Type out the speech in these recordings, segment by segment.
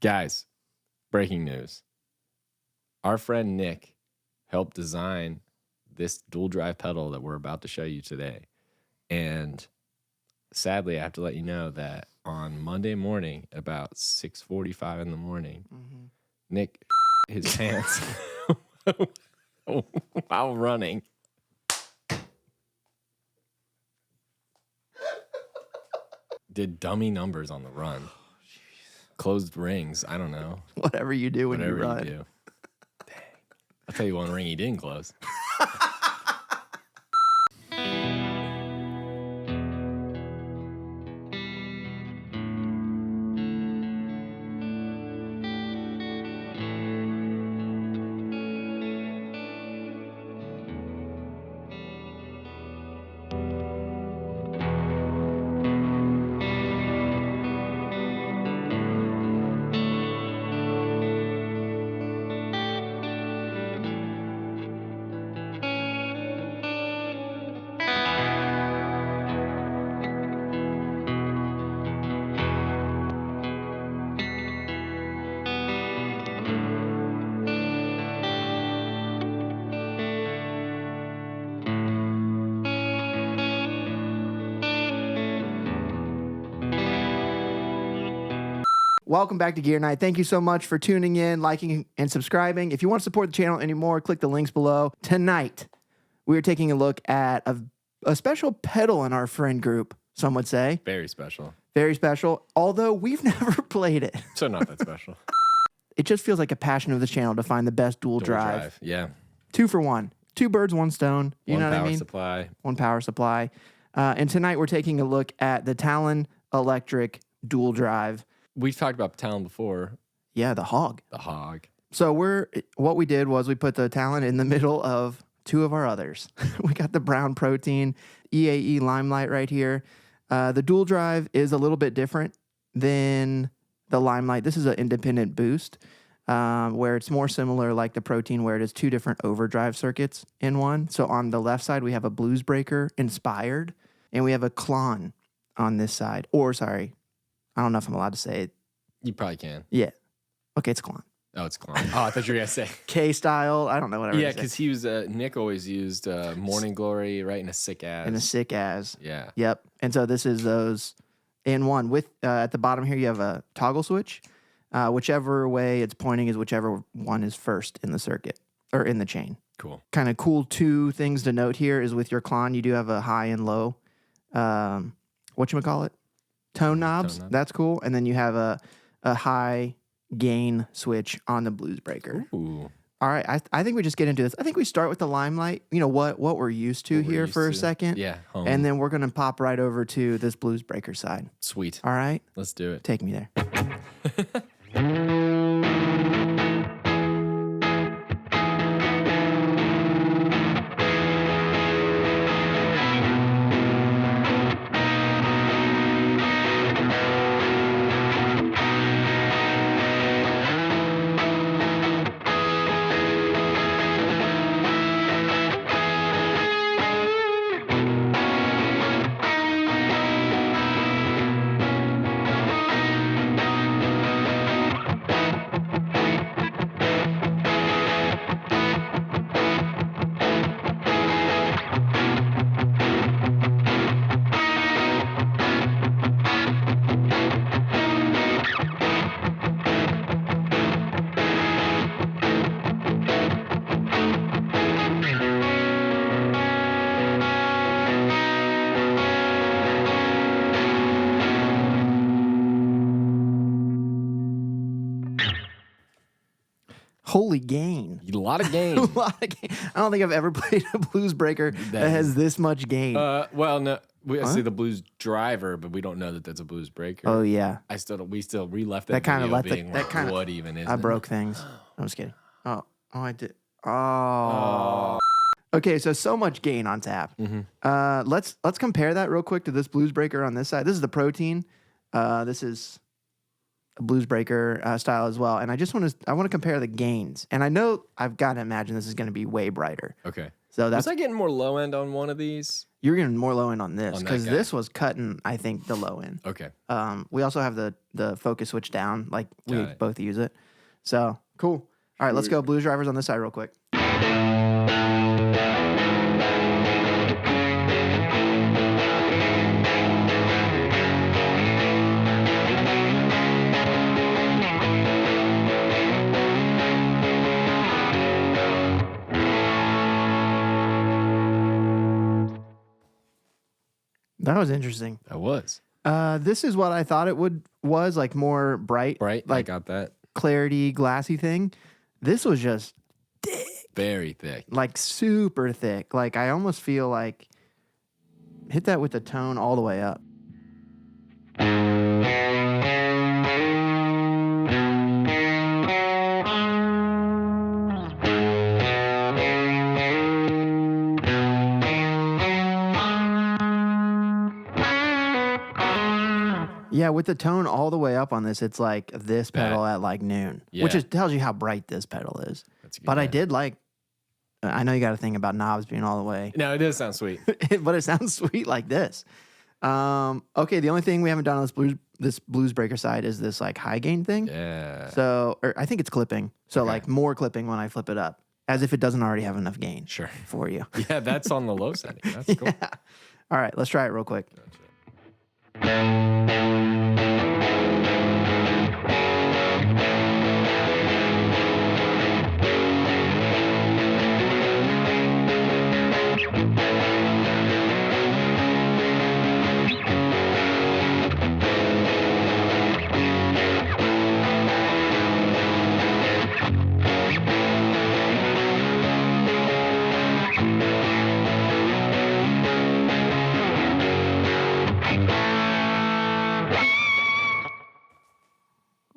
Guys, breaking news. Our friend Nick helped design this dual drive pedal that we're about to show you today. And sadly, I have to let you know that on Monday morning, about 6:45 in the morning, Nick his pants while running. Did dummy numbers on the run. Closed rings. I don't know. Whatever you do when you run. Do. Dang. I'll tell you one ring he didn't close. Welcome back to Gear Night. Thank you so much for tuning in, liking, and subscribing. If you want to support the channel anymore, click the links below. Tonight, we are taking a look at a special pedal in our friend group, some would say. Very special. Very special, although we've never played it. So not that special. It just feels like a passion of this channel to find the best dual drive. Yeah. 2 for 1. 2 birds, 1 stone. You know what I mean? Supply. 1 power supply. And tonight, we're taking a look at the Talon Electric Dual Drive. We've talked about Talon before. Yeah, the hog. The hog. So what we did was we put the Talon in the middle of 2 of our others. We got the Browne Protein EAE Limelight right here. The dual drive is a little bit different than the Limelight. This is an independent boost, where it's more similar like the Protein, where it is 2 different overdrive circuits in one. So on the left side, we have a blues breaker inspired, and we have a clon on this side. Or sorry, I don't know if I'm allowed to say it. You probably can. Yeah. Okay, it's clon. Oh, it's clon. Oh, I thought you were going to say. K-style. I don't know, whatever. Yeah, because he was, Nick always used Morning Glory, right, in a sick as. In a sick as. Yeah. Yep. And so this is those in one. With at the bottom here, you have a toggle switch. Whichever way it's pointing is whichever one is first in the circuit or in the chain. Cool. Kind of cool 2 things to note here is with your clon, you do have a high and low, whatchamacallit? Tone knobs. That's cool. And then you have a high gain switch on the blues breaker. Ooh. All right. I think we just get into this. I think we start with the Limelight. You know, what we're used to here for a second. Yeah. Home. And then we're going to pop right over to this blues breaker side. Sweet. All right. Let's do it. Take me there. Holy gain. A lot of gain. A lot of gain. I don't think I've ever played a blues breaker that has this much gain. Well, no, I see the blues driver, but we don't know that that's a blues breaker. Oh yeah. We left that kind of video let being that like, kind of what even is I it? broke things. I'm just kidding. Oh, I did. Oh. Okay, so much gain on tap. Let's compare that real quick to this blues breaker on this side. This is the Protein. This is a blues breaker style as well. And I want to compare the gains. And I know I've got to imagine this is going to be way brighter. Okay. So that's Was I getting more low end on one of these? You're getting more low end on this On that because guy. this was cutting, I think, the low end. Okay. We also have the focus switch down, like we Got it. both use it. So cool. All right, let's go blues drivers on this side real quick. That was interesting. That was. This is what I thought it was like more bright. Right? Like I got that. clarity, glassy thing. This was just Very thick. like super thick. Like I almost feel like hit that with the tone all the way up. Yeah, with the tone all the way up on this, it's like this pedal at like noon, which Yeah. tells you how bright this pedal is. That's a good But I guess. did like, I know you got a thing about knobs being all the way, No, it does sound sweet. but it sounds sweet like this. Okay, the only thing we haven't done on this blues breaker side is this like high gain thing. Yeah. So, or I think it's clipping. So Okay. like more clipping when I flip it up, as if it doesn't already have enough gain Sure. for you. Yeah, that's on the low setting. That's cool. Yeah. All right, let's try it real quick.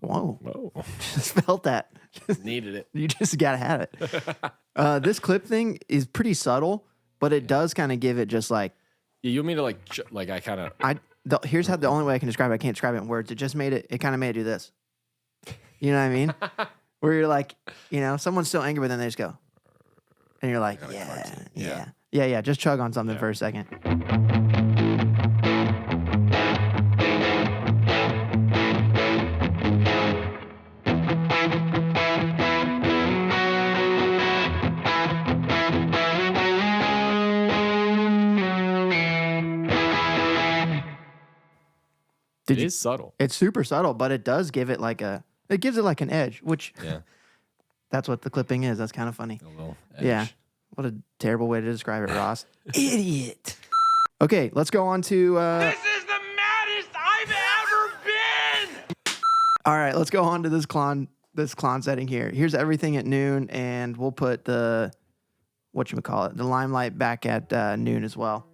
Whoa, Whoa. just felt that. Needed it. You just gotta have it. This clip thing is pretty subtle, but it does kind of give it just like Yeah, you want me to like I kind of here's how the only way I can describe it. I can't describe it in words. It just made it. It kind of made it do this. You know what I mean? Where you're like, you know, someone's still angry, but then they just go, and you're like, yeah. Just chug on something for a second. it is subtle. It's super subtle, but it does give it like it gives it like an edge, which Yeah. that's what the clipping is. That's kind of funny. A little edge. Yeah. What a terrible way to describe it, Ross. Idiot. Okay, let's go on to. This is the maddest I've ever been! All right, let's go on to this clon setting here. Here's everything at noon, and we'll put the the Limelight back at noon as well.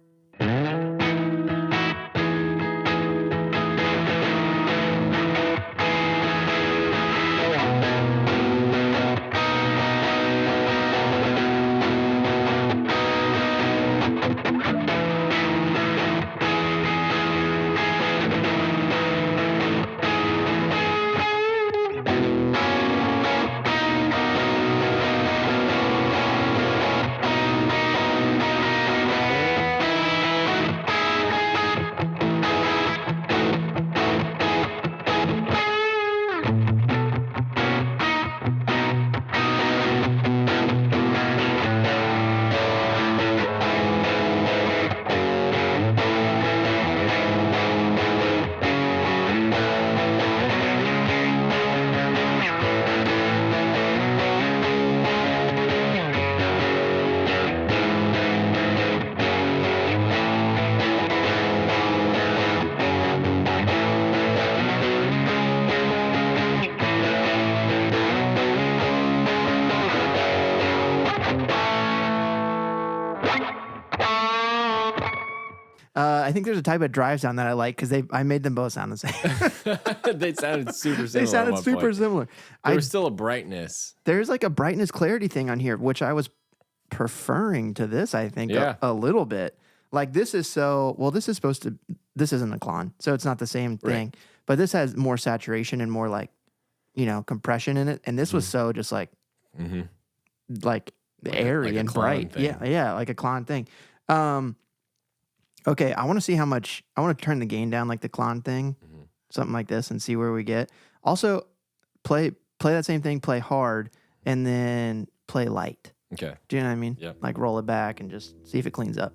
I think there's a type of drive sound that I like because I made them both sound the same. They sounded super similar. They at sounded one super point. similar. There was still a brightness. There's like a brightness clarity thing on here, which I was preferring to this, I think, Yeah. a little bit. Like this is this isn't a clon, so it's not the same thing. Right. But this has more saturation and more like, compression in it. And this was so just like, like airy like a and clon bright. thing. Yeah, like a clon thing. Okay, I want to see how much. I want to turn the gain down like the Klon thing, something like this, and see where we get. Also, play that same thing. Play hard, and then play light. Okay. Do you know what I mean? Yep. Like roll it back and just see if it cleans up.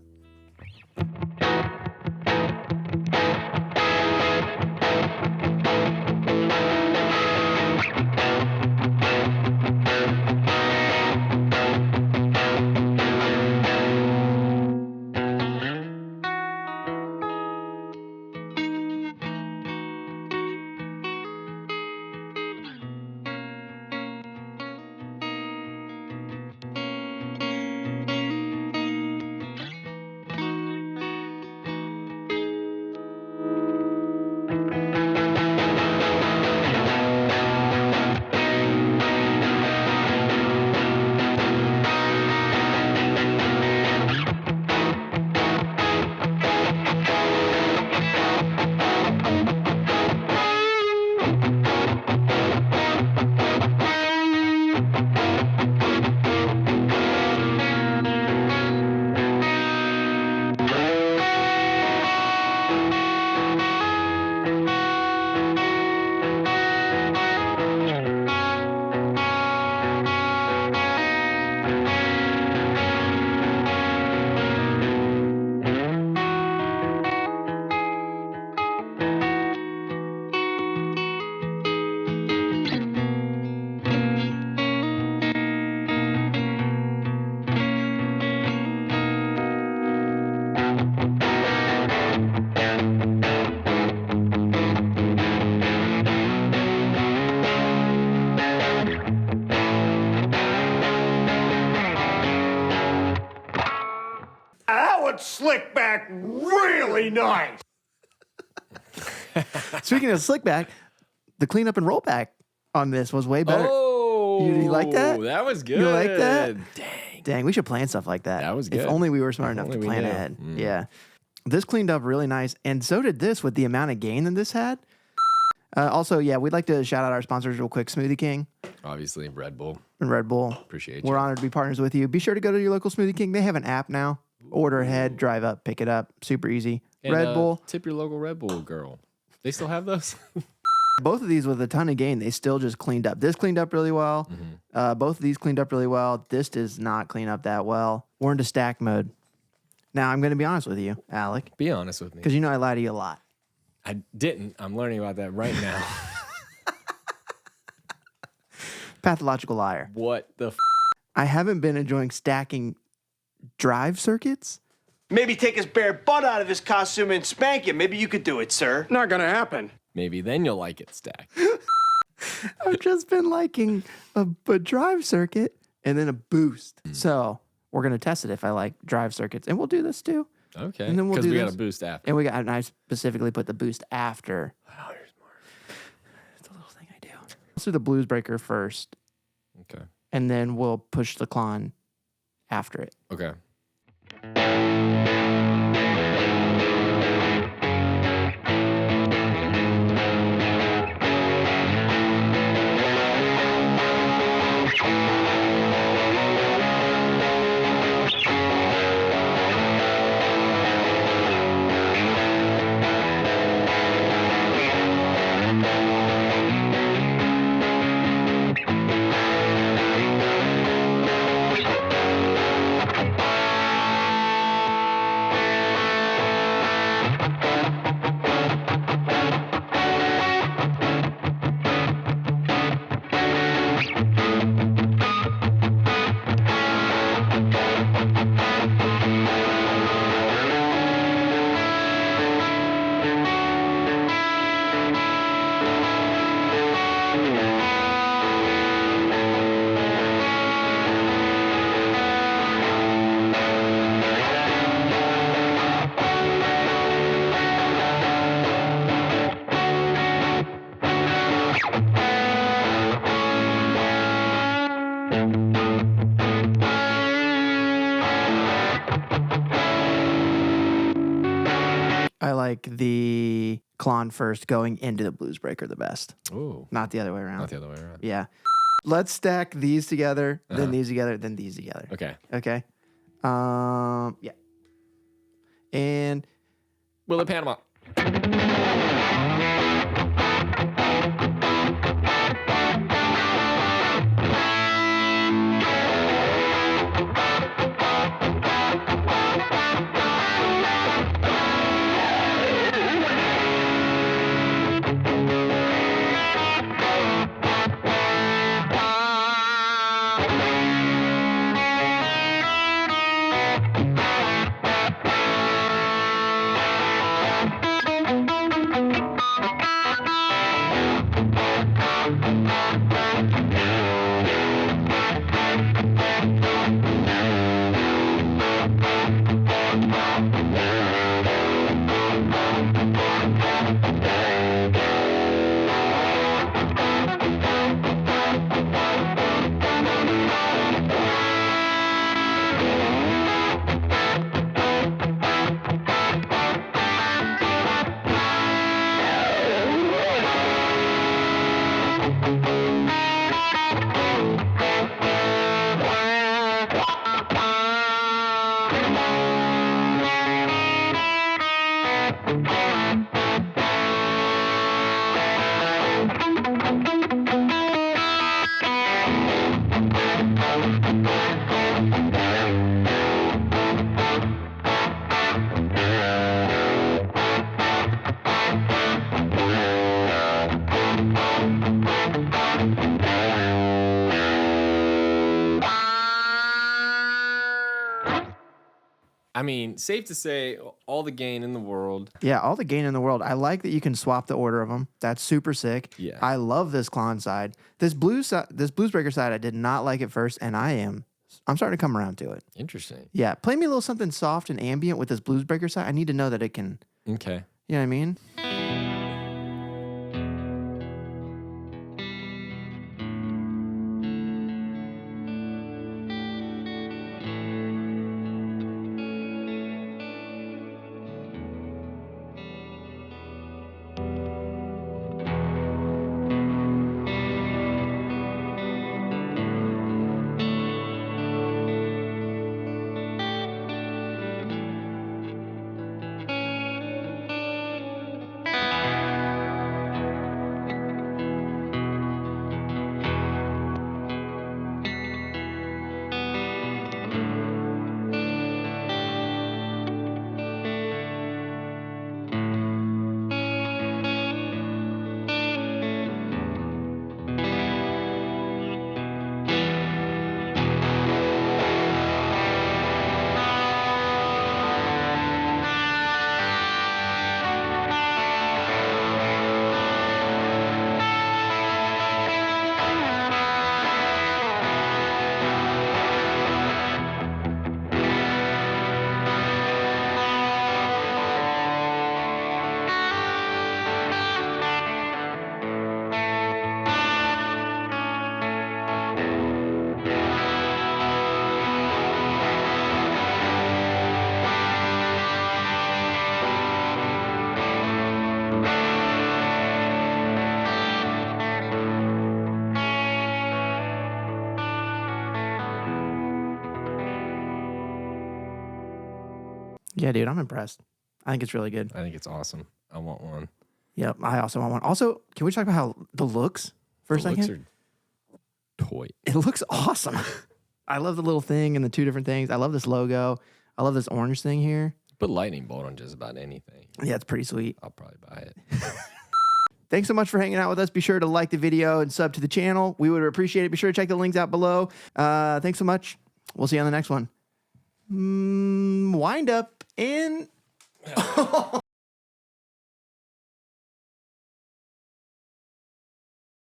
That would slick back really nice. Speaking of slick back, the cleanup and rollback on this was way better. Oh, You like that? That was good. You like that? Dang. Dang, we should plan stuff like that. That was good. If only we were smart If enough to only we plan knew. ahead. Yeah. This cleaned up really nice, and so did this with the amount of gain that this had. Also, yeah, we'd like to shout out our sponsors real quick, Smoothie King Obviously, Red Bull. and Red Bull. Appreciate We're you. honored to be partners with you. Be sure to go to your local Smoothie King. They have an app now. Order ahead, drive up, pick it up. Super easy. And, Red Bull. Tip your local Red Bull girl. They still have those? Both of these with a ton of gain, they still just cleaned up. This cleaned up really well. Both of these cleaned up really well. This does not clean up that well. We're into stack mode. Now, I'm going to be honest with you, Alec, Be honest with me. because you know I lie to you a lot. I didn't. I'm learning about that right now. Pathological liar. What the I haven't been enjoying stacking drive circuits. Maybe take his bare butt out of his costume and spank him. Maybe you could do it, sir. Not gonna happen. Maybe then you'll like it stacked. I've just been liking a drive circuit and then a boost. So we're going to test it if I like drive circuits. And we'll do this too. Okay. And then we'll Because do we got this. a boost after. And I specifically put the boost after. Oh, you're smart. It's a little thing I do. Let's do the blues breaker first, Okay. and then we'll push the Klon after it. Okay. I like the Klon first going into the blues breaker the best, Ooh. not the other way around. Not the other way around. Yeah. Let's stack these together, then these together, then these together. Okay. Okay. Yeah. And Willie Panama. I mean, safe to say, all the gain in the world. Yeah, all the gain in the world. I like that you can swap the order of them. That's super sick. Yeah. I love this Klon side. This Bluesbreaker side, I did not like at first, and I'm starting to come around to it. Interesting. Yeah, play me a little something soft and ambient with this Bluesbreaker side. I need to know that it can. Okay. You know what I mean? Yeah, dude, I'm impressed. I think it's really good. I think it's awesome. I want one. Yep, I also want one. Also, can we talk about how the looks for a second? Looks are toy. It looks awesome. I love the little thing and the two different things. I love this logo. I love this orange thing here. Put lightning bolt on just about anything. Yeah, it's pretty sweet. I'll probably buy it. Thanks so much for hanging out with us. Be sure to like the video and sub to the channel. We would appreciate it. Be sure to check the links out below. Thanks so much. We'll see you on the next one. Wind up and...